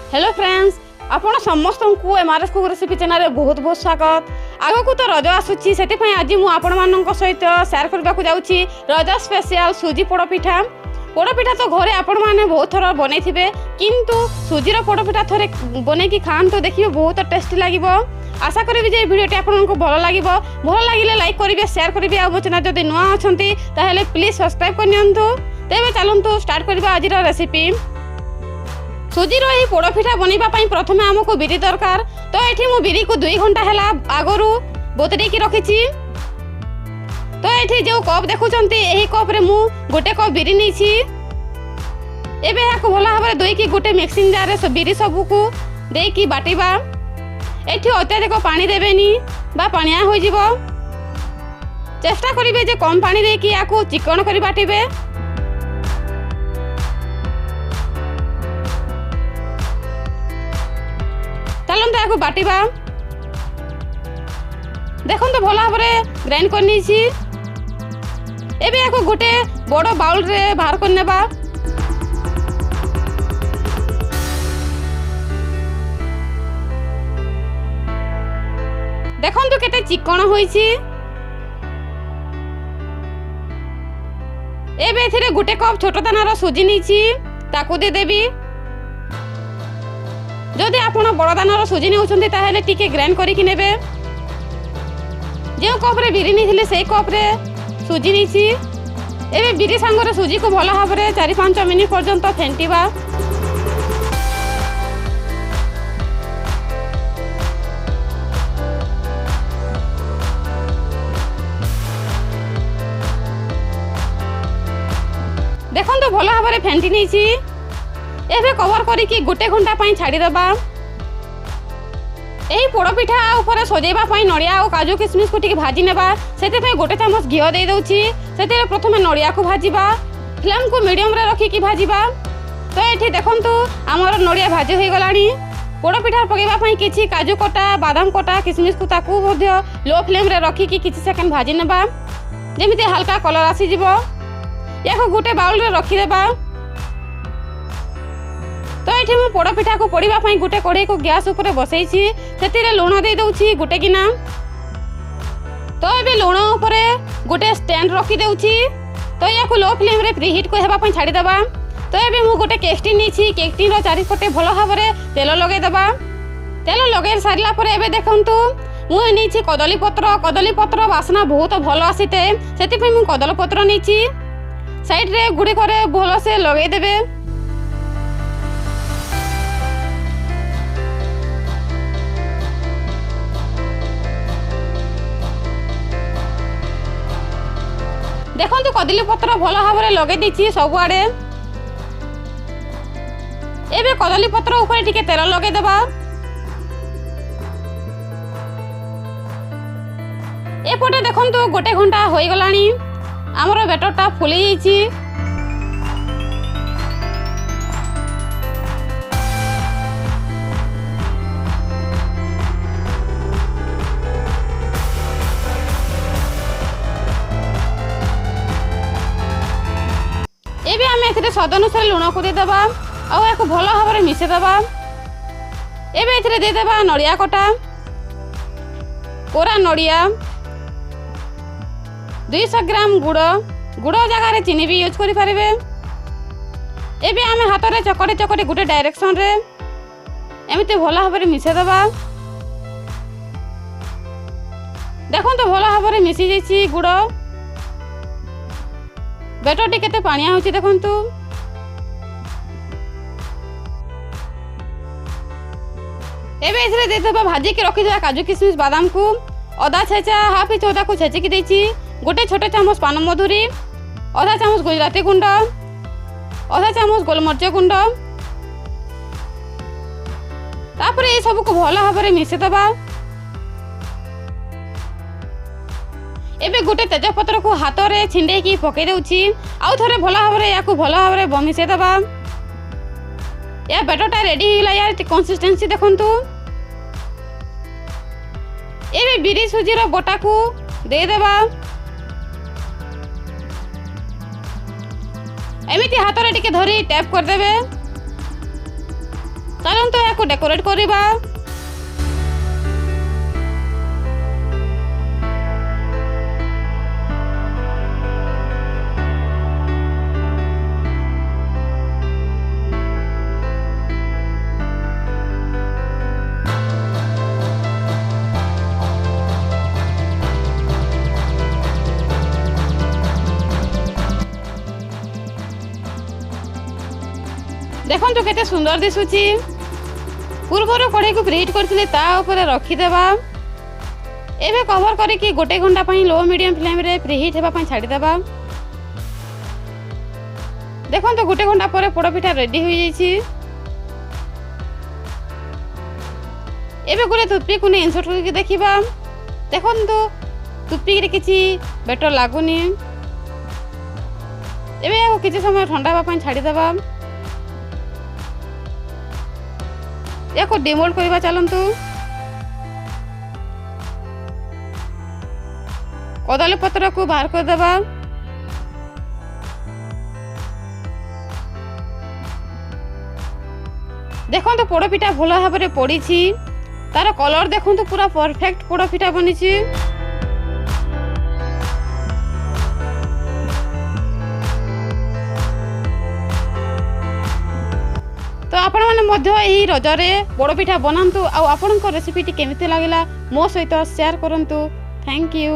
Hello friends, आपण समस्त को एमआरएस कुक रेसिपी चैनल रे बहुत बहुत स्वागत। आगो को तो रज आसुची सेति पई आज मु आपण मानक सहित शेयर करबा को जाउची रज स्पेशल सुजी पोड़पिठा। पोड़पिठा तो घरे आपण माने बहुत थर बनै थिबे, किंतु सुजीर पोड़पिठा थरे बनै की खान तो देखिबे बहुत टेस्टी लागिबो। आशा करी जे वीडियोटी आपनको भल लागिबो। भल लागिले लाइक करिवे, शेयर करिवे। आ मो चैनल जदि नुआ अछंती ताहेले प्लीज सब्सक्राइब कर नियंतु। तेबे चलंतु स्टार्ट करबा आजिर रेसिपी। सुजीर यही पोड़पिठा बनैबा पई प्रथमे हमको बिरी दरकार। तो एठी मु बिरी को 2 घंटा हैला आगरु बोतरी की रखिछि। तो एठी जो कप देखुचंती एही कप रे मु गोटे कप बिरी नैछि। एबे याको भला भाबरे दोई की गोटे मिक्सिंग जार रे बिरी सबु को देई की बाटिबा। एठी अत्याधिक पानी देबेनी बा पानिया होई जिवो। चेष्टा करिवे जे कम पानी देई की याको चिकन करी बाटिबे। चलते याको बाटिबा। देखो तो भल भाव ग्राइंड कर नीची। एबे याको गोटे बड़ बाउल रे बाहर कर नेबा। देखो तो केते चिकन होईची। एबे एथिरे गोटे कप छोट दानार सुजी नीची, ताकू दे देबी। जदि आपण बड़ दानार सुजी नेउछन्ती ताहेले टिके ग्राइंड करिकि नेबे। जे कप रे बिरी नेथिले सेई कप रे सुजी नीची। एबे बिरी संगरे सुजी को भल भाबरे 4-5 मिनिट पर्यंत फेंटिबा। देखो तो भल भाबरे फेंटी नीची। एबे कवर करिकि गोटे घंटा पई छाड़ी दबा। एही पोड़पिठा ऊपर सजेबा पई नड़िया और काजू किशमिश को टिके भाजी नेबा। सेते पे गोटे चामच घी दे दउची। सेते प्रथमे नड़िया को भाजीबा। फ्लेम को मीडियम रे रखी की भाजीबा। तो एठी देखंतु हमर नड़िया भाजी होई गलानी। पोड़पिठा पकेबा पई किछि काजू कटा, बादाम कटा, किशमिश को ताकू मध्य लो फ्लेम रे रखी की किछि सेकंड भाजी नेबा, जेमिति हल्का कलर आसी जिवो। याको गोटे बाउल रे रखी देबा। तो ये मु पोड़पिठा को पोड़ीबा पई गोटे कढ़ई को गैस ऊपर बसैछि। सेतिरे लूण दे दउछि गोटे गिना। तो एबे लूण ऊपर गोटे स्टैंड रखी देउछि। तो याको लो फ्लेम रे प्रीहीट को हेबा पई छाड़ी दबा। तो एबे मु गोटे केकटी नीछि। केकटी रो चारि पटे भलो भाबरे तेल लगे दबा। तेल लगे सारिला परे एबे देखंतु मु नीछि कदली पत्र वासना बहुत भलो आसीते। सेति पई मु कदली पत्र नीछि। साइड रे गुडी करे भलो से लगे देबे। देखो तो कदली पत्र भल भाव लगे दीची सबुआड़े। एबे कदली पत्र ऊपर टिके तेल लगे देबा। एपटे देखो तो गोटे घंटा होई गलानी। हमर बेटरटा फुली जाईची। एबे आमे एथिरे स्वाद अनुसार लूण को दे देबा आ याको भलो भाबरे मिसे देबा। एबे एथिरे दे देबा नड़िया कटा, कोरा नड़िया, 200 ग्राम गुड़ जगह रे चीनी भी यूज करि पारिबे। एबे आमे हाथ रे चकटे गोटे डायरेक्शन रे एमिते भलो भाबरे मिसे देबा। देखो तो भलो भाबरे मिसी जाईची गुड़। बेटरटी केते पानिया होची देखंतु। एबे एथरे दे देबा भाजी के रखि देबा काजू किशमिश बादाम को। आधा छेचा हाफ इंच अदा को छेची की देची। गोटे छोटे चामच पान मधुरी, आधा चामच गुजराती गुंड, आधा चामच गोलमरिच गुंड। तापरे ए सब को भलो भाबरे मिसे देबा। एबे गोटे तेजपत्र को हाथ रे छिंडे की पके देउची। आउ थरे भलो भाबरे याको भलो भाबरे बमिसे देबा। या बेटरटा रेडी हिला। यार कंसिस्टेंसी देखंतु। एबे बिरी सुजी रो बोटा को दे देबा। एमिति हाथ रे टिके धरी टैप कर देबे। ଚାଲନ୍ତୁ ଏହାକୁ ଡେକୋରେଟ୍ କରିବା। देखो केते सुंदर दिशुची। पूर्वर कढ़ई को प्रीहीट करथिले ता ऊपर रखीदेबा। एबे कवर करके गोटे घंटा पई लो मीडियम फ्लेम रे प्रीहीट हेबा पई छाड़ी देबा। देखो तो गोटे घंटा पर पोड़ पिठा रेडी हो जाइछि। एबे गोटे टूथपिक को इंसर्ट करके देखिबा। देखो तो टूथपिक रे किछि बेटर लागुनी। एबे याको किछि समय ठंडा हेबा पई छाड़ी देबा। याको डिमोल्ड करबा चलंतु। कदली पत्र को बाहर कर देबा। देखो पोड़ पिठा भल भाव में पड़ी तार कलर देखो पूरा परफेक्ट पोड़ पिठा बनी। तो आपण मैंने रजरे पोड़ पिठा बनातु। आपन रेसिपीटी केमिति लागला मो सहित शेयर करंतु। Thank you.